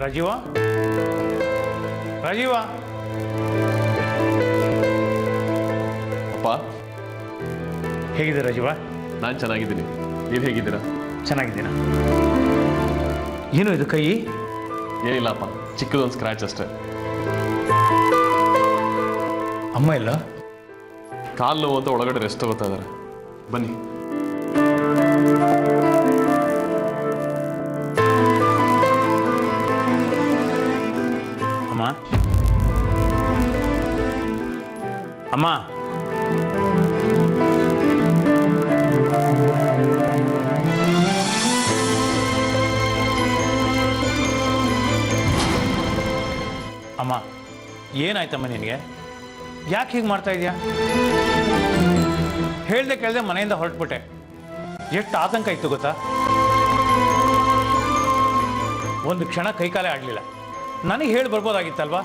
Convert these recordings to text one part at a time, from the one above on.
ರಾಜೀವ ರಾಜೀವ ಅಪ್ಪ ಹೇಗಿದೆ ರಾಜೀವ? ನಾನು ಚೆನ್ನಾಗಿದ್ದೀನಿ, ನೀವು ಹೇಗಿದ್ದೀರಾ? ಚೆನ್ನಾಗಿದ್ದೀನ. ಏನು ಇದು ಕೈ? ಏನಿಲ್ಲಪ್ಪ, ಚಿಕ್ಕದೊಂದು ಸ್ಕ್ರ್ಯಾಚ್ ಅಷ್ಟೇ. ಅಮ್ಮ ಇಲ್ಲ? ಕಾಲು ನೋವು ಅಂತ ಒಳಗಡೆ ರೆಸ್ಟ್ ತಗೋತಾ ಇದ್ದಾರೆ. ಬನ್ನಿ. ಅಮ್ಮ ಅಮ್ಮ ಅಮ್ಮ ಏನಾಯ್ತಮ್ಮ ನಿನಗೆ? ಯಾಕೆ ಹೀಗೆ ಮಾಡ್ತಾ ಇದೀಯಾ? ಹೇಳ್ದೆ ಕೇಳ್ದೆ ಮನೆಯಿಂದ ಹೊರಟ್ಬಿಟ್ಟೆ. ಎಷ್ಟು ಆತಂಕ ಇತ್ತು ಗೊತ್ತಾ? ಒಂದು ಕ್ಷಣ ಕೈಕಾಲೇ ಆಡಲಿಲ್ಲ. ನನಗೆ ಹೇಳಿ ಬರ್ಬೋದಾಗಿತ್ತಲ್ವಾ?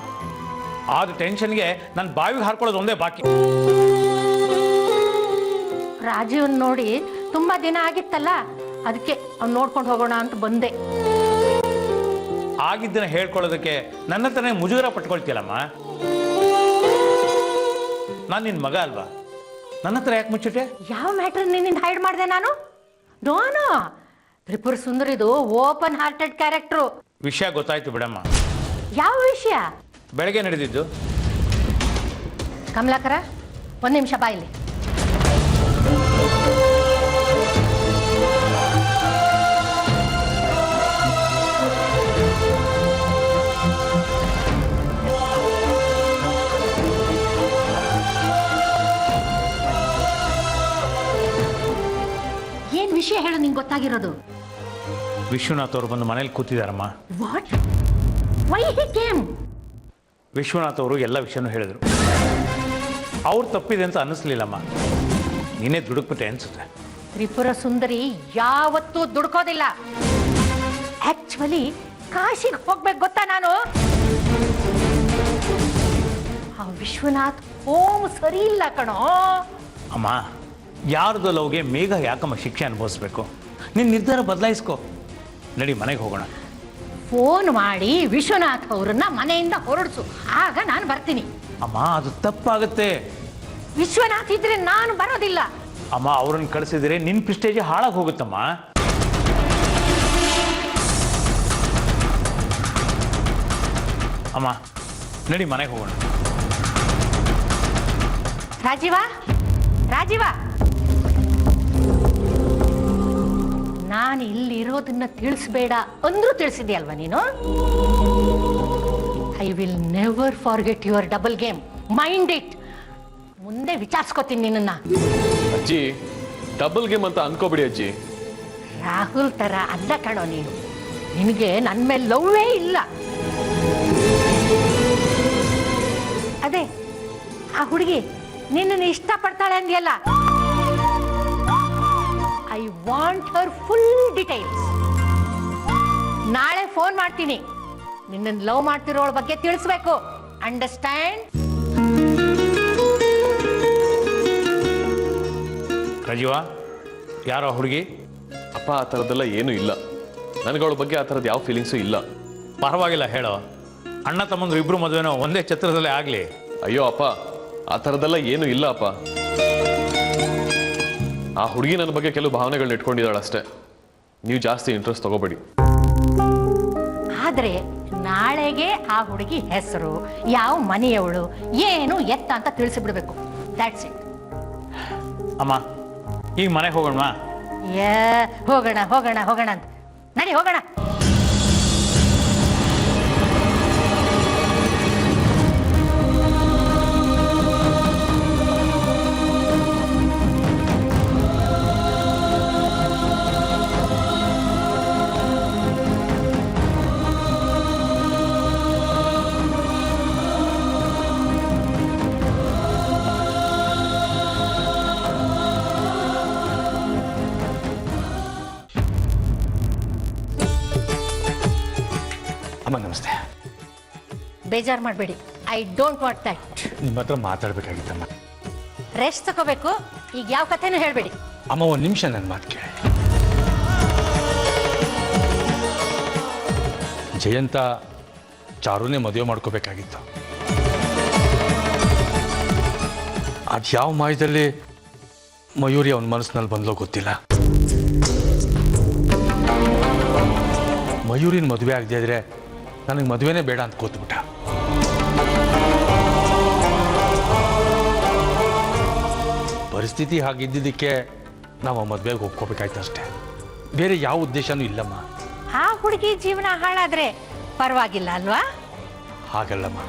ಆದ ಟೆನ್ಷನ್ಗೆ ನನ್ನ ಬಾವಿಗೆ ಹಾರ್ಕೊಳ್ಳೋದು ಒಂದೇ ಬಾಕಿ. ರಾಜೀವನ್ ನೋಡಿ ತುಂಬಾ ದಿನ ಆಗಿತ್ತಲ್ಲ, ಅದಕ್ಕೆ ಅವ್ನು ನೋಡ್ಕೊಂಡು ಹೋಗೋಣ ಅಂತ ಬಂದೆ. ಆಗಿದ್ದನ್ನ ಹೇಳ್ಕೊಳ್ಳೋದಕ್ಕೆ ನನ್ನ ಹತ್ರನೇ ಮುಜುಗರ ಪಟ್ಕೊಳ್ತೀಯಲ್ಲಮ್ಮ. ನಾನು ನಿನ್ನ ಮಗ ಅಲ್ವಾ? ನನ್ನ ಹತ್ರ ಯಾಕೆ ಮುಚ್ಚಿಟ್ಟೆ? ಯಾವ ಮ್ಯಾಟರ್ ನಿನ್ನಿಂದ ಹೈಡ್ ಮಾಡಿದೆ ನಾನು? ನೋ, ತ್ರಿಪುರ ಸುಂದರಿದು ಓಪನ್ ಹಾರ್ಟೆಡ್ ಕ್ಯಾರೆಕ್ಟ್ರು. ವಿಷಯ ಗೊತ್ತಾಯ್ತು ಬಿಡಮ್ಮ. ಯಾವ ವಿಷಯ? ಬೆಳಗ್ಗೆ ನಡೆದಿದ್ದು. ಕಮಲಾಕರ, ಒಂದು ನಿಮಿಷ ಬಾಯಿಲಿ. ಏನ್ ವಿಷಯ ಹೇಳು, ನಿಂಗೆ ಗೊತ್ತಾಗಿರೋದು? ವಿಶ್ವನಾಥ್ ಅವರು ಬಂದು ಮನೇಲಿ ಕೂತಿದಾರಮ್ಮ. What? Why he came? Vishwanath ಅವರು ಎಲ್ಲ ವಿಷಯನೂ ಹೇಳಿದ್ರು. ಅವ್ರು ತಪ್ಪಿದೆ ಅಂತ ಅನ್ನಿಸ್ಲಿಲ್ಲಮ್ಮ. ನೀನೇ ದುಡುಕ್ಬಿಟ್ಟೆ ಅನ್ಸುತ್ತೆ. ತ್ರಿಪುರ ಸುಂದರಿ ಯಾವತ್ತೂ ದುಡ್ಕೋದಿಲ್ಲ. ಆಕ್ಚುಲಿ ಕಾಶಿಗೆ ಹೋಗ್ಬೇಕು ಗೊತ್ತಾ ನಾನು? ಆ ವಿಶ್ವನಾಥ್ ಓಂ ಸರಿ ಇಲ್ಲ ಕಣೋ. ಅಮ್ಮ, ಯಾರ್ದು ಲವ್ಗೆ ಮೇಘ ಯಾಕಮ್ಮ ಶಿಕ್ಷೆ ಅನುಭವಿಸ್ಬೇಕು? ನಿನ್ನ ನಿರ್ಧಾರ ಬದಲಾಯಿಸ್ಕೊ. ನಡಿ, ಮನೆಗೆ ಹೋಗೋಣ. ಫೋನ್ ಮಾಡಿ ವಿಶ್ವನಾಥ್ ಅವರನ್ನ ಮನೆಯಿಂದ ಹೊರಡಿಸು, ಆಗ ನಾನು ಬರ್ತೀನಿ. ಅಮ್ಮ, ಅದು ತಪ್ಪಾಗುತ್ತೆ. ವಿಶ್ವನಾಥ್ ಇದ್ರೆ ನಾನು ಬರೋದಿಲ್ಲ. ಅಮ್ಮ, ಅವ್ರನ್ನ ಕಳಿಸಿದ್ರೆ ನಿನ್ನ ಪ್ರೆಸ್ಟೇಜ್ ಹಾಳಾಗಿ ಹೋಗುತ್ತಮ್ಮ. ಅಮ್ಮ, ನಡಿ, ಮನೆಗೆ ಹೋಗೋಣ. ರಾಜೀವ, ನಾನು ಇಲ್ಲಿರೋದನ್ನ ತಿಳಿಸ್ಬೇಡ ಅಂದ್ರೂ ತಿಳಿಸಿದ್ಯಲ್ವಾ ನೀನು? I will never forget your double game. Mind it. ಮುಂದೆ ವಿಚಾರಿಸ್ಕೋತೀನಿ ನಿನ್ನ. ಅಜ್ಜಿ, ಡಬಲ್ ಗೇಮ್ ಅಂತ ಅನ್ಕೋಬಿಡಿ ಅಜ್ಜಿ. ರಾಹುಲ್ ತರ ಅಲ್ಲ ಕಣೋ ನೀನು. ನಿನಗೆ ನನ್ನ ಮೇಲೆ ಲವ್ವೇ ಇಲ್ಲ. ಅದೇ ಆ ಹುಡುಗಿ ನಿನ್ನನ್ನು ಇಷ್ಟಪಡ್ತಾಳೆ ಅಂದ್ಯಲ್ಲ, I want her full details. ನಾಳೆ ಫೋನ್ ಮಾಡ್ತೀನಿ. ನಿನ್ನನ್ನು ಲವ್ ಮಾಡ್ತಿರೋಳ ಬಗ್ಗೆ ತಿಳಿಸ್ಬೇಕು. ಅಂಡರ್ಸ್ಟ್ಯಾಂಡ್? ರಾಜೀವ, ಯಾರೋ ಹುಡುಗಿ? ಅಪ್ಪ, ಆ ಥರದ್ದೆಲ್ಲ ಏನೂ ಇಲ್ಲ. ನನಗೆ ಅವಳ ಬಗ್ಗೆ ಆ ಥರದ್ದು ಯಾವ ಫೀಲಿಂಗ್ಸು ಇಲ್ಲ. ಪರವಾಗಿಲ್ಲ ಹೇಳೋ. ಅಣ್ಣ ತಮ್ಮಂದ್ರು ಇಬ್ರು ಮದುವೆನೋ ಒಂದೇ ಛತ್ರದಲ್ಲೇ ಆಗಲಿ. ಅಯ್ಯೋ ಅಪ್ಪ, ಆ ಥರದ್ದೆಲ್ಲ ಏನೂ ಇಲ್ಲ ಅಪ್ಪ. ಆ ಹುಡುಗಿ ನನ್ನ ಬಗ್ಗೆ ಕೆಲವು ಭಾವನೆಗಳನ್ನ ಇಟ್ಕೊಂಡಿದ್ದಾಳೆ ಅಷ್ಟೇ. ನೀವು ಜಾಸ್ತಿ ಇಂಟ್ರೆಸ್ಟ್ ತಗೋಬೇಡಿ. ಆದ್ರೆ ನಾಳೆಗೆ ಆ ಹುಡುಗಿ ಹೆಸರು, ಯಾವ ಮನೆಯವಳು, ಏನು ಎತ್ತ ಅಂತ ತಿಳಿಸಿಬಿಡ್ಬೇಕು. That's it. ಅಮ್ಮ, ಈಗ ಮನೆಗೆ ಹೋಗೋಣ. ಹೋಗೋಣ ಅಂತ ನಡಿ, ಹೋಗೋಣ. ಅಮ್ಮ, ನಮಸ್ತೆ. ಬೇಜಾರು ಮಾಡಬೇಡಿ. I don't want that. ನಿಮ್ಮ ಹತ್ರ ಮಾತಾಡ್ಬೇಕಾಗಿತ್ತಮ್ಮ. ರೆಸ್ಟ್ ತಗೋಬೇಕು. ಈಗ ಯಾವ ಕಥೆನೂ ಹೇಳಬೇಡಿ. ಅಮ್ಮ, ಒಂದು ನಿಮಿಷ ನನ್ನ ಮಾತು ಕೇಳಿ. ಜಯಂತ ಚಾರುನೇ ಮದುವೆ ಮಾಡ್ಕೋಬೇಕಾಗಿತ್ತು. ಅದು ಯಾವ ಮಾಯದಲ್ಲಿ ಮಯೂರಿ ಅವನ ಮನಸ್ಸಿನಲ್ಲಿ ಬಂದ್ಲೋ ಗೊತ್ತಿಲ್ಲ. ಮಯೂರಿನ ಮದುವೆ ಆಗದೆ ಇದ್ರೆ ನನಗೆ ಮದುವೆನೇ ಬೇಡ ಅಂತ ಕೂತ್ಬಿಟ್ಟ. ಪರಿಸ್ಥಿತಿ ಹಾಗಿದ್ದಿದ್ದಕ್ಕೆ ನಾವು ಆ ಮದುವೆಗೆ ಒಪ್ಕೋಬೇಕಾಯ್ತು ಅಷ್ಟೇ, ಬೇರೆ ಯಾವ ಉದ್ದೇಶನೂ ಇಲ್ಲಮ್ಮ. ಆ ಹುಡುಗಿ ಜೀವನ ಹಾಳಾದ್ರೆ ಪರವಾಗಿಲ್ಲ ಅಲ್ವಾ? ಹಾಗಲ್ಲಮ್ಮ,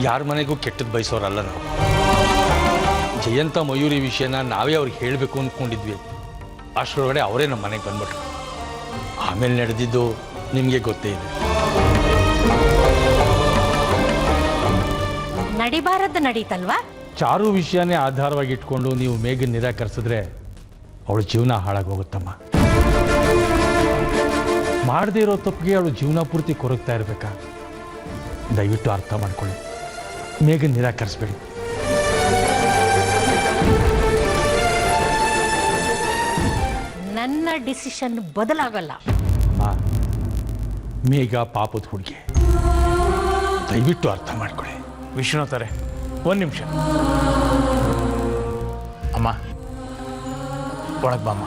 ಯಾರ ಮನೆಗೂ ಕೆಟ್ಟದ್ದು ಬಯಸೋರಲ್ಲ ನಾವು. ಜಯಂತ ಮಯೂರಿ ವಿಷಯನ ನಾವೇ ಅವ್ರಿಗೆ ಹೇಳಬೇಕು ಅಂದ್ಕೊಂಡಿದ್ವಿ. ಅಷ್ಟರೊಳಗಡೆ ಅವರೇ ನಮ್ಮ ಮನೆಗೆ ಬಂದ್ಬಿಟ್ರು. ಆಮೇಲೆ ನಡೆದಿದ್ದು ನಿಮಗೆ ಗೊತ್ತೇ ಇದೆ. ನಡಿಬಾರದ್ದು ನಡೀತಲ್ವಾ? ಚಾರು ವಿಷಯನೇ ಆಧಾರವಾಗಿ ಇಟ್ಕೊಂಡು ನೀವು ಮೇಘ ನಿರಾಕರಿಸಿದ್ರೆ ಅವಳ ಜೀವನ ಹಾಳಾಗೋಗುತ್ತಮ್ಮ. ಮಾಡದೇ ಇರೋ ತಪ್ಪಿಗೆ ಅವಳು ಜೀವನ ಪೂರ್ತಿ ಕೊರಗ್ತಾ ಇರಬೇಕಾ? ದಯವಿಟ್ಟು ಅರ್ಥ ಮಾಡ್ಕೊಳ್ಳಿ, ಮೇಘ ನಿರಾಕರಿಸ್ಬೇಡಿ. ನನ್ನ ಡಿಸಿಷನ್ ಬದಲಾಗಲ್ಲ. ಮೇಘ ಪಾಪದ ಹುಡುಗಿ, ದಯವಿಟ್ಟು ಅರ್ಥ ಮಾಡ್ಕೊಳ್ಳಿ. ವಿಶ್ವನಾಥರೇ, ಒಂದು ನಿಮಿಷ. ಅಮ್ಮ, ಒಳಗೆ ಬಾಮ್ಮ,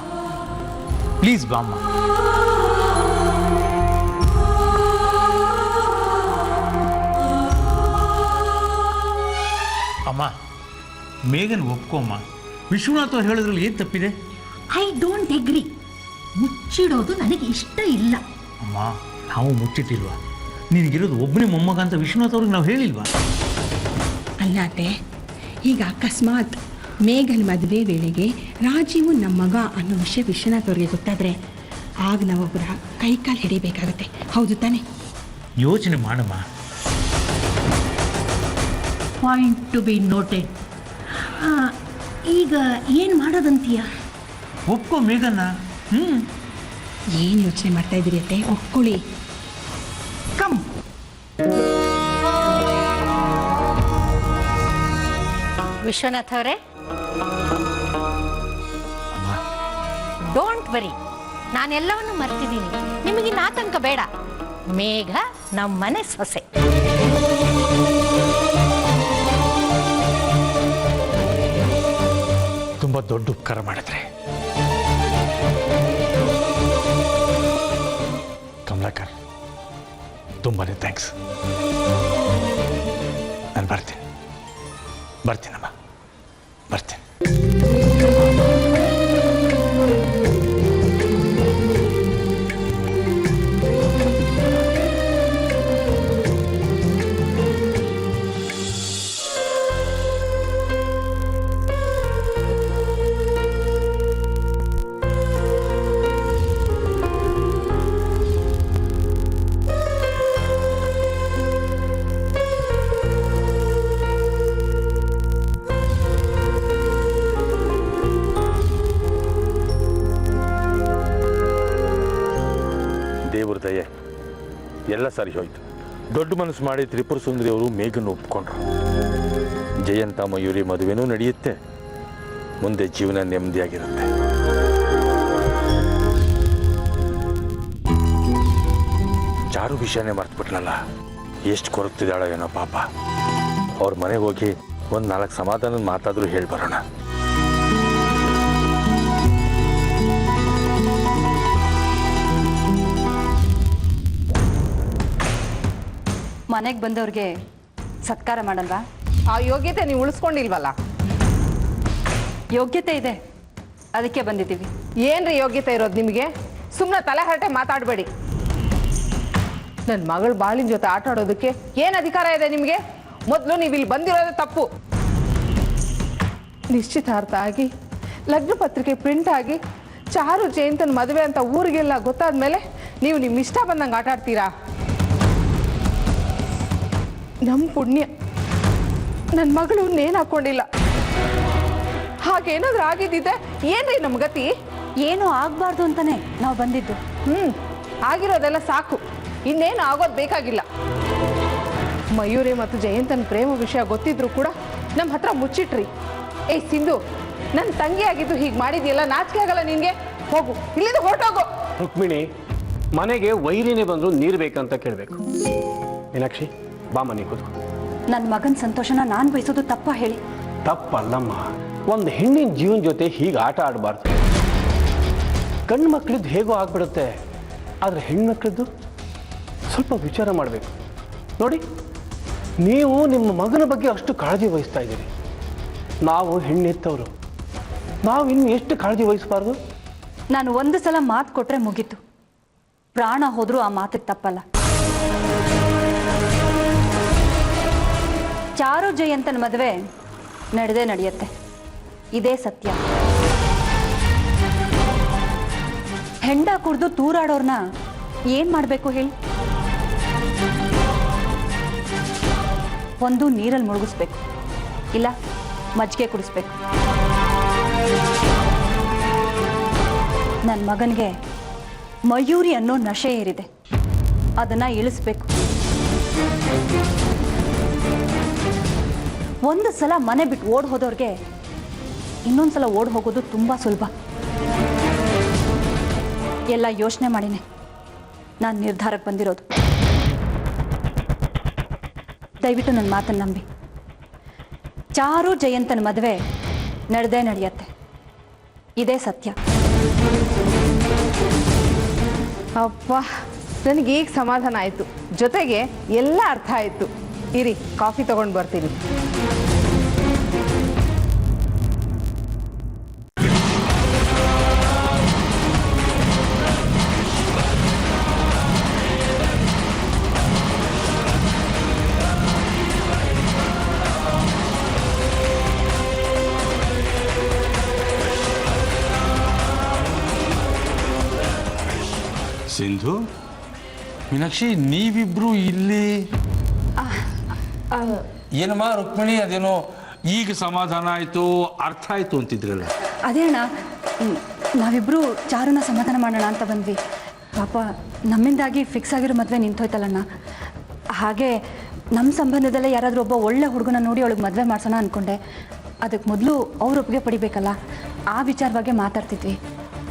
ಪ್ಲೀಸ್ ಬಾಮ್ಮ. ಅಮ್ಮ, ಮೇಘನ್ ಒಪ್ಕೊಮ್ಮ. ವಿಶ್ವನಾಥ್ ಅವ್ರು ಹೇಳಿದ್ರಲ್ಲಿ ಏನು ತಪ್ಪಿದೆ? I don't ಎಗ್ರಿ. ಮುಚ್ಚಿಡೋದು ನನಗೆ ಇಷ್ಟ ಇಲ್ಲ. ಅಮ್ಮ, ನಾವು ಮುಚ್ಚಿಟ್ಟಿಲ್ವಾ? ನಿನಗಿರೋದು ಒಬ್ಬನೇ ಮೊಮ್ಮಗ ಅಂತ ವಿಶ್ವನಾಥ್ ಅವ್ರಿಗೆ ನಾವು ಹೇಳಿಲ್ವಾ? ಅಲ್ಲಾತೆ, ಈಗ ಅಕಸ್ಮಾತ್ ಮೇಘನ್ ಮದುವೆ ವೇಳೆಗೆ ರಾಜೀವು ನಮ್ಮ ಮಗ ಅನ್ನೋ ವಿಷಯ ವಿಶ್ವನಾಥ್ ಅವ್ರಿಗೆ ಗೊತ್ತಾದರೆ ಆಗ ನಾವೊಬ್ಬರ ಕೈಕಾಲು ಹಿಡಿಬೇಕಾಗತ್ತೆ. ಹೌದು ತಾನೆ? ಯೋಚನೆ ಮಾಡಮ್ಮ. Point to be noted. ಈಗ ಏನು ಮಾಡೋದಂತೀಯ? ಒಪ್ಕೋ ಮೇಘನ್ನ. ಏನು ಯೋಚನೆ ಮಾಡ್ತಾ ಇದ್ದೀರಿ ಅತ್ತೆ? ಒಪ್ಕೊಳ್ಳಿ. ಕಮ್. ವಿಶ್ವನಾಥ್ ಅವರೇ, ಡೋಂಟ್ ವರಿ, ನಾನೆಲ್ಲವನ್ನು ಮರ್ತಿದ್ದೀನಿ. ನಿಮಗೆ ಆತಂಕ ಬೇಡ. ಮೇಘ ನಮ್ಮನೆ ಸೊಸೆ. ತುಂಬ ದೊಡ್ಡ ಉಪಕಾರ ಮಾಡಿದ್ರೆ ಕಮಲಾಕರ್, ತುಂಬಾನೇ ಥ್ಯಾಂಕ್ಸ್. ನಾನು ಬರ್ತೀನಮ್ಮ, ಬರ್ತೀನಿ. ದೇವ್ರ ದಯೆ ಎಲ್ಲ ಸರಿ ಹೋಯ್ತು. ದೊಡ್ಡ ಮನಸ್ಸು ಮಾಡಿ ತ್ರಿಪುರ ಸುಂದರಿ ಅವರು ಮೇಘನ್ನು ಒಪ್ಕೊಂಡ್ರು. ಜಯಂತ ಮಯೂರಿ ಮದುವೆನೂ ನಡೆಯುತ್ತೆ, ಮುಂದೆ ಜೀವನ ನೆಮ್ಮದಿಯಾಗಿರುತ್ತೆ. ಚಾರು ವಿಷಯನೇ ಮರ್ತ್ಬಿಟ್ನಲ್ಲ, ಎಷ್ಟು ಕೊರಗ್ತಿದ್ದಾಳೋ ಏನೋ ಪಾಪ. ಅವ್ರ ಮನೆಗೆ ಹೋಗಿ ಒಂದು 4 ಸಮಾಧಾನದ ಮಾತಾದರೂ ಹೇಳಿ ಬರೋಣ. ಮನೆಗೆ ಬಂದವ್ರಿಗೆ ಸತ್ಕಾರ ಮಾಡಲ್ವಾ? ಆ ಯೋಗ್ಯತೆ ನೀವು ಉಳಿಸ್ಕೊಂಡಿಲ್ವಲ್ಲ? ಯೋಗ್ಯತೆ ಇದೆ, ಅದಕ್ಕೆ ಬಂದಿದ್ದೀವಿ. ಏನ್ರಿ ಯೋಗ್ಯತೆ ಇರೋದು ನಿಮಗೆ? ಸುಮ್ಮನೆ ತಲೆ ಹರಟೆ ಮಾತಾಡಬೇಡಿ. ನನ್ನ ಮಗಳು ಬಾಳಿನ ಜೊತೆ ಆಟ ಆಡೋದಕ್ಕೆ ಏನು ಅಧಿಕಾರ ಇದೆ ನಿಮಗೆ? ಮೊದಲು ನೀವು ಇಲ್ಲಿ ಬಂದಿರೋದೇ ತಪ್ಪು. ನಿಶ್ಚಿತಾರ್ಥ ಆಗಿ, ಲಗ್ನ ಪತ್ರಿಕೆ ಪ್ರಿಂಟ್ ಆಗಿ, ಚಾರು ಜಯಂತನ ಮದುವೆ ಅಂತ ಊರಿಗೆಲ್ಲ ಗೊತ್ತಾದ್ಮೇಲೆ ನೀವು ನಿಮ್ಮ ಇಷ್ಟ ಬಂದಂಗೆ ಆಟ ಆಡ್ತೀರಾ? ನಮ್ಮ ಪುಣ್ಯ ನನ್ನ ಮಗಳು ನೇಣು ಹಾಕೊಂಡಿಲ್ಲ. ಹಾಗೇನಾದ್ರೂ ಆಗಿದ್ದಿದ್ದೆ ಏನ್ರಿ ನಮ್ಮ ಗತಿ? ಏನೂ ಆಗಬಾರ್ದು ಅಂತಾನೆ ನಾವು ಬಂದಿದ್ದು. ಆಗಿರೋದೆಲ್ಲ ಸಾಕು, ಇನ್ನೇನು ಆಗೋದು ಬೇಕಾಗಿಲ್ಲ. ಮಯೂರಿ ಮತ್ತು ಜಯಂತನ ಪ್ರೇಮ ವಿಷಯ ಗೊತ್ತಿದ್ರು ಕೂಡ ನಮ್ಮ ಹತ್ರ ಮುಚ್ಚಿಟ್ರಿ. ಏಯ್ ಸಿಂಧು, ನನ್ನ ತಂಗಿ ಆಗಿದ್ದು ಹೀಗೆ ಮಾಡಿದ್ಯಲ್ಲ, ನಾಚಿಕೆ ಆಗಲ್ಲ ನಿನಗೆ? ಹೋಗು, ಇಲ್ಲಿಂದ ಹೊರಟೋಗು. ರುಕ್ಮಿಣಿ, ಮನೆಗೆ ವೈರಿನೇ ಬಂದರೂ ನೀರು ಬೇಕಂತ ಕೇಳಬೇಕು. ಮೀನಾಕ್ಷಿ ಬಾ ಮನೆಗೆ ಕೂತ್ಕೊ. ನನ್ನ ಮಗನ ಸಂತೋಷನ ನಾನು ಬಯಸೋದು ತಪ್ಪ ಹೇಳಿ? ತಪ್ಪಲ್ಲಮ್ಮ, ಒಂದು ಹೆಣ್ಣಿನ ಜೀವನ ಜೊತೆ ಹೀಗೆ ಆಟ ಆಡಬಾರ್ದು. ಗಂಡು ಮಕ್ಕಳಿದ್ದು ಹೇಗೋ ಆಗ್ಬಿಡುತ್ತೆ, ಆದರೆ ಹೆಣ್ಮಕ್ಳದ್ದು ಸ್ವಲ್ಪ ವಿಚಾರ ಮಾಡಬೇಕು. ನೋಡಿ, ನೀವು ನಿಮ್ಮ ಮಗನ ಬಗ್ಗೆ ಅಷ್ಟು ಕಾಳಜಿ ವಹಿಸ್ತಾ ಇದ್ದೀರಿ. ನಾವು ಹೆಣ್ಣೆತ್ತವರು, ನಾವು ಇನ್ನು ಎಷ್ಟು ಕಾಳಜಿ ವಹಿಸಬಾರ್ದು? ನಾನು ಒಂದು ಸಲ ಮಾತು ಕೊಟ್ರೆ ಮುಗೀತು. ಪ್ರಾಣ ಹೋದ್ರೂ ಆ ಮಾತಿಗೆ ತಪ್ಪಲ್ಲ. ಚಾರು ಜಯಂತನ ಮದುವೆ ನಡೆದೇ ನಡೆಯುತ್ತೆ, ಇದೇ ಸತ್ಯ. ಹೆಂಡ ಕುಡ್ದು ತೂರಾಡೋರ್ನ ಏನ್ ಮಾಡಬೇಕು ಹೇಳಿ? ಒಂದು ನೀರಲ್ಲಿ ಮುಳುಗಿಸ್ಬೇಕು, ಇಲ್ಲ ಮಜ್ಜಿಗೆ ಕುಡಿಸ್ಬೇಕು. ನನ್ನ ಮಗನಿಗೆ ಮಯೂರಿ ಅನ್ನೋ ನಶೆ ಏರಿದೆ, ಅದನ್ನ ಇಳಿಸ್ಬೇಕು. ಒಂದು ಸಲ ಮನೆ ಬಿಟ್ಟು ಓಡ್ ಹೋದವ್ರಿಗೆ ಇನ್ನೊಂದ್ಸಲ ಓಡ್ ಹೋಗೋದು ತುಂಬಾ ಸುಲಭ. ಎಲ್ಲ ಯೋಚನೆ ಮಾಡಿನೇ ನಾನು ನಿರ್ಧಾರಕ್ಕೆ ಬಂದಿರೋದು. ದಯವಿಟ್ಟು ನನ್ನ ಮಾತನ್ನು ನಂಬಿ. ಚಾರು ಜಯಂತನ ಮದುವೆ ನಡೆದೇ ನಡೆಯತ್ತೆ, ಇದೇ ಸತ್ಯ. ಅಪ್ಪ, ನನಗೆ ಈಗ ಸಮಾಧಾನ ಆಯಿತು, ಜೊತೆಗೆ ಎಲ್ಲ ಅರ್ಥ ಆಯಿತು. ಇರಿ, ಕಾಫಿ ತಗೊಂಡು ಬರ್ತೀನಿ. ಸಿಂಧು, ಮೀನಾಕ್ಷಿ, ನೀವಿಬ್ರು ಇಲ್ಲಿ ಏನಮ್ಮ? ರುಕ್ಮಿಣಿ, ಅದೇನೋ ಈಗ ಸಮಾಧಾನ ಆಯ್ತು, ಅರ್ಥ ಆಯ್ತು ಅಂತಿದ್ರಲ್ಲ. ಅದೇ ಅಣ್ಣ, ನಾವಿಬ್ರು ಚಾರುನ ಸಮಾಧಾನ ಮಾಡೋಣ ಅಂತ ಬಂದ್ವಿ. ಪಾಪ ನಮ್ಮಿಂದಾಗಿ ಫಿಕ್ಸ್ ಆಗಿರೋ ಮದುವೆ ನಿಂತೋಯ್ತಲ್ಲಣ್ಣ. ಹಾಗೆ ನಮ್ಮ ಸಂಬಂಧದಲ್ಲೇ ಯಾರಾದರೂ ಒಬ್ಬ ಒಳ್ಳೆ ಹುಡುಗನ ನೋಡಿ ಅವಳಿಗೆ ಮದುವೆ ಮಾಡ್ಸೋಣ ಅಂದ್ಕೊಂಡೆ. ಅದಕ್ಕೆ ಮೊದಲು ಅವ್ರ ಒಪ್ಪಿಗೆ ಪಡಿಬೇಕಲ್ಲ, ಆ ವಿಚಾರವಾಗಿ ಮಾತಾಡ್ತಿದ್ವಿ.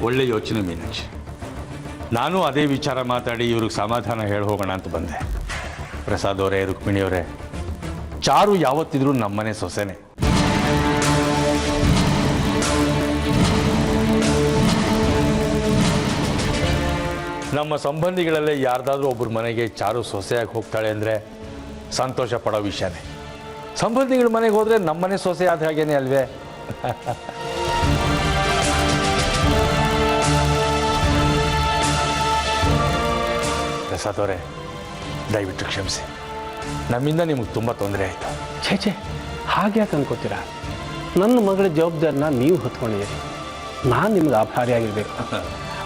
ಒಳ್ಳೆ ಯೋಚನೆ ಮೀನಾಕ್ಷಿ. ನಾನು ಅದೇ ವಿಚಾರ ಮಾತಾಡಿ ಇವ್ರಿಗೆ ಸಮಾಧಾನ ಹೇಳಿ ಹೋಗೋಣ ಅಂತ ಬಂದೆ. ಪ್ರಸಾದ್ ಅವರೇ, ರುಕ್ಮಿಣಿಯವರೇ, ಚಾರು ಯಾವತ್ತಿದ್ರೂ ನಮ್ಮನೆ ಸೊಸೆನೆ. ನಮ್ಮ ಸಂಬಂಧಿಗಳಲ್ಲೇ ಯಾರ್ದಾದ್ರೂ ಒಬ್ಬರ ಮನೆಗೆ ಚಾರು ಸೊಸೆಯಾಗಿ ಹೋಗ್ತಾಳೆ ಅಂದರೆ ಸಂತೋಷ ಪಡೋ ವಿಷಯನೇ. ಸಂಬಂಧಿಗಳ ಮನೆಗೆ ಹೋದರೆ ನಮ್ಮನೆ ಸೊಸೆ ಆದ ಹಾಗೇನೆ ಅಲ್ವೇ? ಪ್ರಸಾದ್ ಅವರೇ, ದಯವಿಟ್ಟು ಕ್ಷಮಿಸಿ. ನಮ್ಮಿಂದ ನಿಮಗೆ ತುಂಬ ತೊಂದರೆ ಆಯಿತು. ಛೇ, ಹಾಗೆ ಯಾಕೆ ಅನ್ಕೋತೀರಾ? ನನ್ನ ಮಗಳ ಜವಾಬ್ದಾರಿನ ನೀವು ಹೊತ್ಕೊಂಡಿದ್ದೀರಿ, ನಾನು ನಿಮ್ಗೆ ಆಭಾರಿಯಾಗಿರ್ಬೇಕು.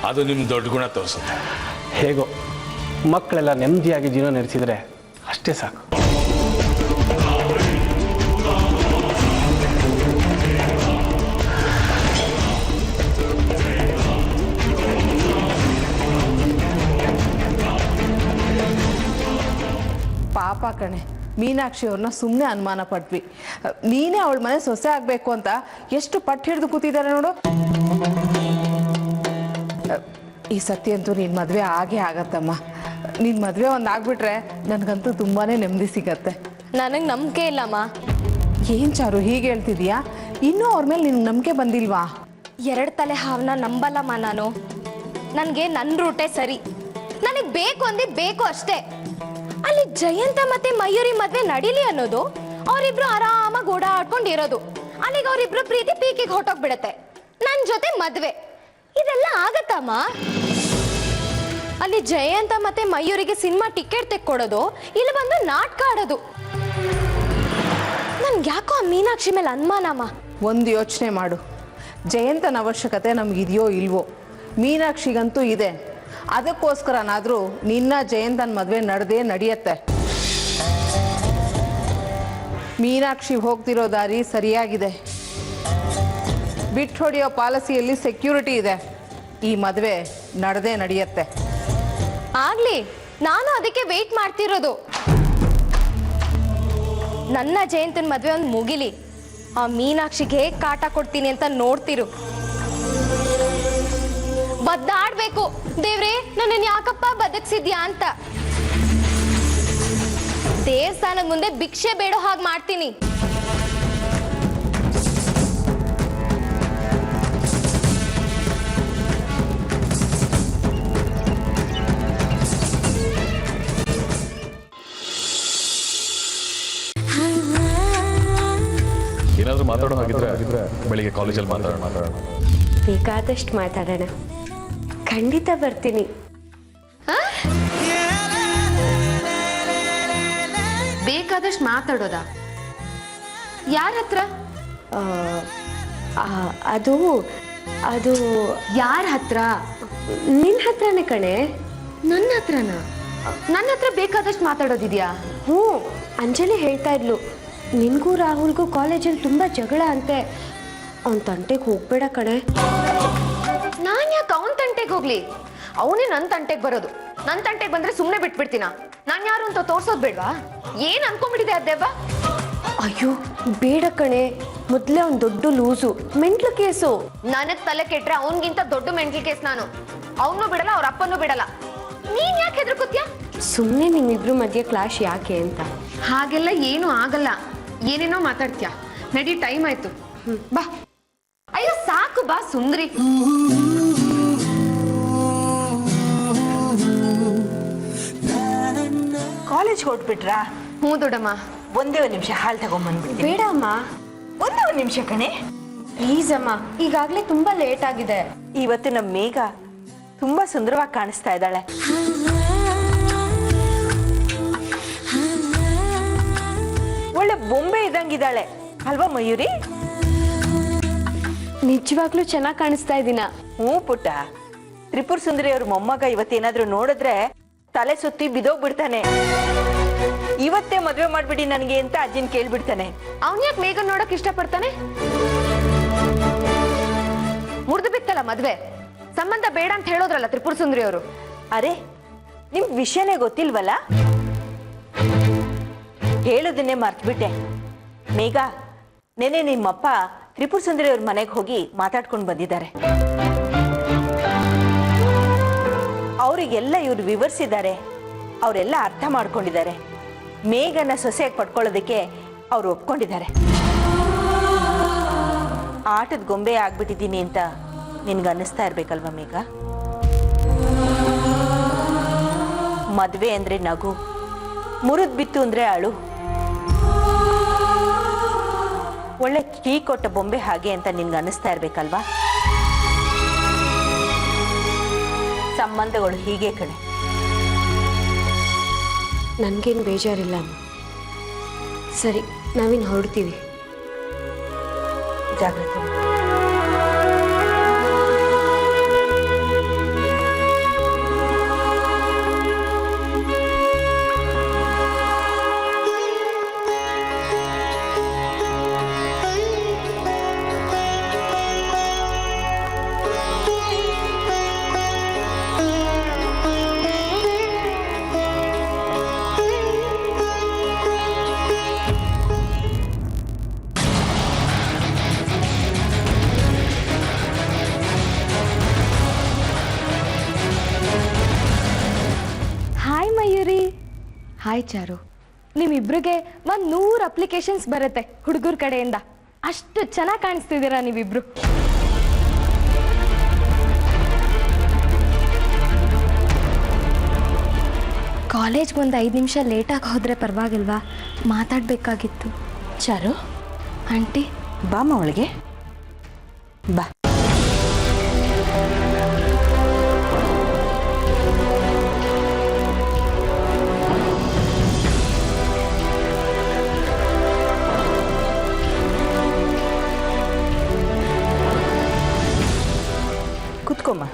ಅದು ನಿಮ್ಮ ದೊಡ್ಡ ಗುಣ ತೋರಿಸುತ್ತೆ. ಹೇಗೋ ಮಕ್ಕಳೆಲ್ಲ ನೆಮ್ಮದಿಯಾಗಿ ಜೀವನ ನಡೆಸಿದರೆ ಅಷ್ಟೇ ಸಾಕು. ಪಾಪ ಕಣೆ, ಮೀನಾಕ್ಷಿ ಅವ್ರನ್ನ ಸುಮ್ಮನೆ ಅನುಮಾನ ಪಟ್ವಿ. ನೀನೇ ಅವಳ ಮನೆ ಸೊಸೆ ಆಗಬೇಕು ಅಂತ ಎಷ್ಟು ಪಟ್ಟು ಹಿಡಿದು ಕೂತಿದ್ದಾರೆ ನೋಡು. ಈ ಸತಿ ಅಂತೂ ನಿನ್ನ ಮದುವೆ ಆಗೇ ಆಗತ್ತಮ್ಮ. ನಿನ್ನ ಮದುವೆ ಒಂದು ಆಗ್ಬಿಟ್ರೆ ನನಗಂತೂ ತುಂಬಾ ನೆಮ್ಮದಿ ಸಿಗತ್ತೆ. ನನಗೆ ನಂಬಿಕೆ ಇಲ್ಲಮ್ಮ. ಏನು ಚಾರು ಹೀಗೆ ಹೇಳ್ತಿದ್ಯಾ? ಇನ್ನೂ ಅವ್ರ ಮೇಲೆ ನಿನ್ಗೆ ನಂಬಿಕೆ ಬಂದಿಲ್ವಾ? 2 ತಲೆ ಹಾವನ್ನ ನಂಬಲ್ಲಮ್ಮ ನಾನು. ನನಗೆ ನನ್ನ ರೂಟೇ ಸರಿ. ನನಗೆ ಬೇಕು ಅಂದಿ ಬೇಕು ಅಷ್ಟೇ. ಅಲ್ಲಿ ಜಯಂತ ಮತ್ತೆ ಮಯೂರಿ ಮದ್ವೆ ನಡೀಲಿ ಅನ್ನೋದು, ಅವರಿಬ್ರು ಆರಾಮಾಗಿ ಓಡಾಡ್ಕೊಂಡಿರೋದು. ಅಲ್ಲಿಗೆ ಅವರಿಬ್ರು ಪ್ರೀತಿ ಪೀಕಿಗೆ ಹೊಟ್ಟೋಗ್ಬಿಡತ್ತೆ. ನನ್ನ ಜೊತೆ ಮದ್ವೆ ಇದೆಲ್ಲ ಆಗತ್ತಮ್ಮ? ಅಲ್ಲಿ ಜಯಂತ ಮತ್ತೆ ಮಯೂರಿಗೆ ಸಿನಿಮಾ ಟಿಕೆಟ್ ತೆಕ್ಕೊಡೋದು, ಇಲ್ಲಿ ಬಂದು ನಾಟಕ ಆಡೋದು. ನನ್ಗೆ ಯಾಕೋ ಆ ಮೀನಾಕ್ಷಿ ಮೇಲೆ ಅನುಮಾನಮ್ಮ. ಒಂದು ಯೋಚನೆ ಮಾಡು, ಜಯಂತನ ಅವಶ್ಯಕತೆ ನಮಗಿದೆಯೋ ಇಲ್ವೋ? ಮೀನಾಕ್ಷಿಗಂತೂ ಇದೆ. ಅದಕ್ಕೋಸ್ಕರನಾದರೂ ನಿನ್ನ ಜಯಂತನ ಮದುವೆ ನಡೆದೇ ನಡೆಯತ್ತೆ. ಮೀನಾಕ್ಷಿ ಹೋಗ್ತಿರೋ ದಾರಿ ಸರಿಯಾಗಿದೆ. ಬಿಟ್ಟು ಹೊಡೆಯೋ ಪಾಲಿಸಿಯಲ್ಲಿ ಸೆಕ್ಯೂರಿಟಿ ಇದೆ. ಈ ಮದುವೆ ನಡೆದೇ ನಡೆಯತ್ತೆ. ಆಗ್ಲಿ, ನಾನು ಅದಕ್ಕೆ ವೇಟ್ ಮಾಡ್ತಿರೋದು. ನನ್ನ ಜಯಂತನ ಮದುವೆ ಒಂದು ಮುಗಿಲಿ, ಆ ಮೀನಾಕ್ಷಿಗೆ ಹೇಗೆ ಕಾಟ ಕೊಡ್ತೀನಿ ಅಂತ ನೋಡ್ತಿರು. ಬದ್ದಾಡ್ಬೇಕು, ದೇವ್ರೆ ನನ್ನನ್ನು ಯಾಕಪ್ಪ ಬದುಕ್ಸಿದ್ಯಾ ಅಂತ. ದೇವಸ್ಥಾನದ ಮುಂದೆ ಭಿಕ್ಷೆ ಬೇಡೋ ಹಾಗೆ ಮಾಡ್ತೀನಿ. ಏನಾದರೂ ಮಾತಾಡೋ ಹಾಗಿದ್ರೆ ಬೆಳಿಗ್ಗೆ ಕಾಲೇಜಲ್ಲಿ ಮಾತಾಡೋಣ. ಬೇಕಾದಷ್ಟು ಮಾತಾಡೋಣ. ಖಂಡಿತ ಬರ್ತೀನಿ. ಬೇಕಾದಷ್ಟು ಮಾತಾಡೋದ? ಯಾರ ಹತ್ರ? ಅದು ಅದು ಯಾರ ಹತ್ರ? ನಿನ್ನ ಹತ್ರನೇ ಕಣೆ. ನನ್ನ ಹತ್ರನ? ನನ್ನ ಹತ್ರ ಬೇಕಾದಷ್ಟು ಮಾತಾಡೋದಿದ್ಯಾ? ಹ್ಞೂ, ಅಂಜಲಿ ಹೇಳ್ತಾ ಇದ್ಲು ನಿನಗೂ ರಾಹುಲ್ಗೂ ಕಾಲೇಜಲ್ಲಿ ತುಂಬ ಜಗಳ ಅಂತೆ. ಅವನ ತಂಟೆಗೆ ಹೋಗ್ಬೇಡ ಕಣೆ. ನಾನು ಯಾಕೆ ಅವನ ತಂಟೆಗೆ ಹೋಗ್ಲಿ? ಅವನೇ ನನ್ನ ತಂಟೆಗೆ ಬರೋದು. ನನ್ನ ತಂಟೆಗೆ ಬಂದ್ರೆ ಸುಮ್ಮನೆ ಬಿಟ್ಬಿಡ್ತೀನ? ನಾನು ಯಾರು ಅಂತ ತೋರ್ಸೋದು ಬೇಡವಾ? ಏನು ಅನ್ಕೊಂಡ್ಬಿಟ್ಟಿದೆ ಅದೇವ? ಅಯ್ಯೋ ಬೇಡ ಕಣೆ, ಮೊದಲೇ ಅವ್ನು ದೊಡ್ಡ ಲೂಸು, ಮೆಂಟ್ಲು ಕೇಸು. ನನಗೆ ತಲೆ ಕೆಟ್ರೆ ಅವನಿಗಿಂತ ದೊಡ್ಡ ಮೆಂಟಲ್ ಕೇಸ್ ನಾನು. ಅವನು ಬಿಡಲ್ಲ, ಅವ್ರ ಅಪ್ಪನೂ ಬಿಡಲ್ಲ. ನೀನ್ ಯಾಕೆ ಹೆದರ್ಕೋತ್ಯಾ? ಸುಮ್ಮನೆ ನಿಮ್ಮಿಬ್ರು ಮಧ್ಯೆ ಕ್ಲಾಶ್ ಯಾಕೆ ಅಂತ. ಹಾಗೆಲ್ಲ ಏನು ಆಗಲ್ಲ. ಏನೇನೋ ಮಾತಾಡ್ತೀಯಾ. ನಡಿ, ಟೈಮ್ ಆಯ್ತು. ಬಾ. ಅಯ್ಯೋ ಸಾಕು ಬಾ ಸುಂದ್ರಿ. ಕಾಲೇಜ್ ಹೊಟ್ಬಿಟ್ರಾ? ಹ್ಞೂ ದೊಡ್ಡಮ್ಮ. ಒಂದೇ ಒಂದು ನಿಮಿಷ ಹಾಲು ತಗೊಂಡ್ಬಂದ್ಬಿಡ್ತೀನಿ. ಬೇಡ ಅಮ್ಮ, ಒಂದೇ ಒಂದು ನಿಮಿಷ ಕಣೆ. ಪ್ಲೀಸ್ ಅಮ್ಮ, ಈಗಾಗಲೇ ತುಂಬ ಲೇಟ್ ಆಗಿದೆ. ಇವತ್ತು ನಮ್ಮ ಮೇಘ ತುಂಬಾ ಸುಂದರವಾಗಿ ಕಾಣಿಸ್ತಾ ಇದ್ದಾಳೆ. ಒಳ್ಳೆ ಬೊಂಬೆ ಇದ್ದಂಗಿದ್ದಾಳೆ ಅಲ್ವಾ ಮಯೂರಿ? ನಿಜವಾಗ್ಲೂ ಚೆನ್ನಾಗಿ ಕಾಣಿಸ್ತಾ ಇದ್ದೀನ? ಹ್ಞೂ ಪುಟ್ಟ. ತ್ರಿಪುರ ಸುಂದರಿ ಅವ್ರ ಮೊಮ್ಮಗ ಇವತ್ತೇನಾದ್ರೂ ನೋಡಿದ್ರೆ ತಲೆ ಸುತ್ತಿ ಬಿದೋಗ್ಬಿಡ್ತಾನೆ. ಇವತ್ತೇ ಮದುವೆ ಮಾಡ್ಬಿಡಿ ನನಗೆ ಅಂತ ಅಜ್ಜಿನ ಕೇಳ್ಬಿಡ್ತಾನೆ. ಅವನ್ ಯಾಕೆ ಮೇಘನ್ ನೋಡಕ್ ಇಷ್ಟಪಡ್ತಾನೆ? ಮುರಿದು ಬಿತ್ತಲ್ಲ ಮದ್ವೆ. ಸಂಬಂಧ ಬೇಡ ಅಂತ ಹೇಳೋದ್ರಲ್ಲ ತ್ರಿಪುರ ಸುಂದರಿ ಅವರು. ಅರೆ, ನಿಮ್ ವಿಷಯನೇ ಗೊತ್ತಿಲ್ವಲ್ಲ? ಹೇಳೋದನ್ನೇ ಮರ್ತ್ಬಿಟ್ಟೆ. ಮೇಘ, ನೆನೆ ನಿಮ್ಮಪ್ಪ ತ್ರಿಪುರ ಸುಂದರಿ ಅವ್ರ ಮನೆಗೆ ಹೋಗಿ ಮಾತಾಡ್ಕೊಂಡು ಬಂದಿದ್ದಾರೆ. ಅವರಿಗೆಲ್ಲ ಇವ್ರು ವಿವರಿಸಿದ್ದಾರೆ. ಅವರೆಲ್ಲ ಅರ್ಥ ಮಾಡ್ಕೊಂಡಿದ್ದಾರೆ. ಮೇಘನ ಸೊಸೆಯಾಗಿ ಪಡ್ಕೊಳ್ಳೋದಕ್ಕೆ ಅವ್ರು ಒಪ್ಕೊಂಡಿದ್ದಾರೆ. ಆಟದ ಗೊಂಬೆ ಆಗ್ಬಿಟ್ಟಿದ್ದೀನಿ ಅಂತ ನಿನ್ಗೆ ಅನ್ನಿಸ್ತಾ ಇರ್ಬೇಕಲ್ವಾ ಮೇಘ? ಮದುವೆ ಅಂದ್ರೆ ನಗು, ಮುರಿದ್ ಬಿತ್ತು ಅಂದ್ರೆ ಅಳು. ಒಳ್ಳೆ ಕೀ ಕೊಟ್ಟ ಬೊಂಬೆ ಹಾಗೆ ಅಂತ ನಿನ್ಗೆ ಅನ್ನಿಸ್ತಾ ಇರ್ಬೇಕಲ್ವಾ? ಸಂಬಂಧಗಳು ಹೀಗೆ ಕಣೆ. ನನಗೇನು ಬೇಜಾರಿಲ್ಲ ಅಮ್ಮ. ಸರಿ, ನಾವಿನ್ನು ಹೊರಡ್ತೀವಿ. ಜಾಗ್ರತೆ. ಹಾಯ್ ಮಯೂರಿ. ಹಾಯ್ ಚಾರು. ನಿಮ್ಮಿಬ್ರಿಗೆ 100 ಅಪ್ಲಿಕೇಶನ್ಸ್ ಬರುತ್ತೆ ಹುಡುಗರ ಕಡೆಯಿಂದ. ಅಷ್ಟು ಚೆನ್ನಾಗಿ ಕಾಣಿಸ್ತಿದ್ದೀರಾ ನೀವಿಬ್ರು. ಕಾಲೇಜ್ಗೆ ಒಂದು 5 ನಿಮಿಷ ಲೇಟಾಗಿ ಹೋದರೆ ಪರವಾಗಿಲ್ವಾ? ಮಾತಾಡಬೇಕಾಗಿತ್ತು. ಚಾರು, ಆಂಟಿ ಬಾಮ್ಮ ಒಳಗೆ ಬಾ. ಕುತ್ಕೊಮ್ಮ.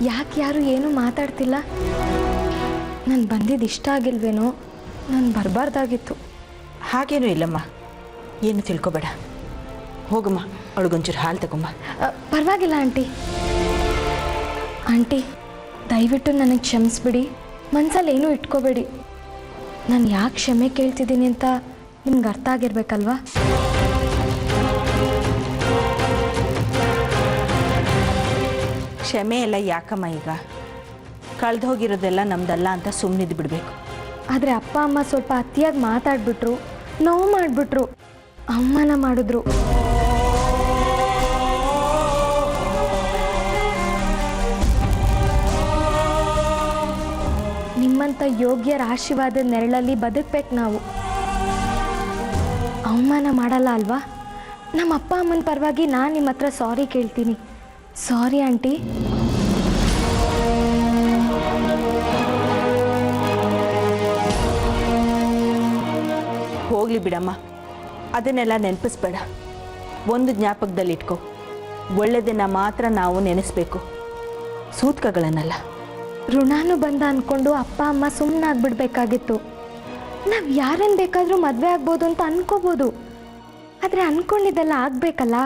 ಯಾಕೆ ಯಾರು ಏನೂ ಮಾತಾಡ್ತಿಲ್ಲ? ನಾನು ಬಂದಿದ್ದು ಇಷ್ಟ ಆಗಿಲ್ವೇನೋ? ನಾನು ಬರಬಾರ್ದಾಗಿತ್ತು. ಹಾಗೇನೂ ಇಲ್ಲಮ್ಮ, ಏನು ತಿಳ್ಕೊಬೇಡ. ಹೋಗಮ್ಮ, ಅವಳಿಗೊಂಚೂರು ಹಾಲು ತಗೊಂಬ. ಪರವಾಗಿಲ್ಲ ಆಂಟಿ. ಆಂಟಿ, ದಯವಿಟ್ಟು ನನಗೆ ಕ್ಷಮಿಸ್ಬಿಡಿ. ಮನಸ್ಸಲ್ಲಿ ಏನೂ ಇಟ್ಕೋಬೇಡಿ. ನಾನು ಯಾಕೆ ಕ್ಷಮೆ ಕೇಳ್ತಿದ್ದೀನಿ ಅಂತ ನಿಮ್ಗೆ ಅರ್ಥ ಆಗಿರ್ಬೇಕಲ್ವಾ? ಕ್ಷಮೆ ಎಲ್ಲ ಯಾಕಮ್ಮ ಈಗ? ಕಳೆದು ಹೋಗಿರೋದೆಲ್ಲ ನಮ್ದಲ್ಲ ಅಂತ ಸುಮ್ಮನಿದ್ದು ಬಿಡಬೇಕು. ಆದರೆ ಅಪ್ಪ ಅಮ್ಮ ಸ್ವಲ್ಪ ಅತಿಯಾಗಿ ಮಾತಾಡ್ಬಿಟ್ರು, ನೋವು ಮಾಡಿಬಿಟ್ರು, ಅವಮಾನ ಮಾಡಿದ್ರು. ನಿಮ್ಮಂಥ ಯೋಗ್ಯರ ಆಶೀರ್ವಾದ ನೆರಳಲ್ಲಿ ಬದುಕಬೇಕು ನಾವು. ಅವಮಾನ ಮಾಡಲ್ಲ ಅಲ್ವಾ? ನಮ್ಮ ಅಪ್ಪ ಅಮ್ಮನ ಪರವಾಗಿ ನಾನು ನಿಮ್ಮ ಹತ್ರ ಸಾರಿ ಕೇಳ್ತೀನಿ. Sorry aunty. ಹೋಗ್ಲಿ ಬಿಡಮ್ಮ, ಅದನ್ನೆಲ್ಲ ನೆನಪಿಸ್ಬೇಡ. ಒಂದು ಜ್ಞಾಪಕದಲ್ಲಿಟ್ಕೋ, ಒಳ್ಳೆದನ್ನ ಮಾತ್ರ ನಾವು ನೆನೆಸ್ಬೇಕು, ಸೂತ್ಕಗಳನ್ನಲ್ಲ. ಋಣಾನು ಬಂದ ಅಂದ್ಕೊಂಡು ಅಪ್ಪ ಅಮ್ಮ ಸುಮ್ಮನಾಗ್ಬಿಡ್ಬೇಕಾಗಿತ್ತು. ನಾವು ಯಾರನ್ನು ಬೇಕಾದರೂ ಮದುವೆ ಆಗ್ಬೋದು ಅಂತ ಅನ್ಕೋಬೋದು, ಆದರೆ ಅಂದ್ಕೊಂಡಿದ್ದೆಲ್ಲ ಆಗಬೇಕಲ್ಲ.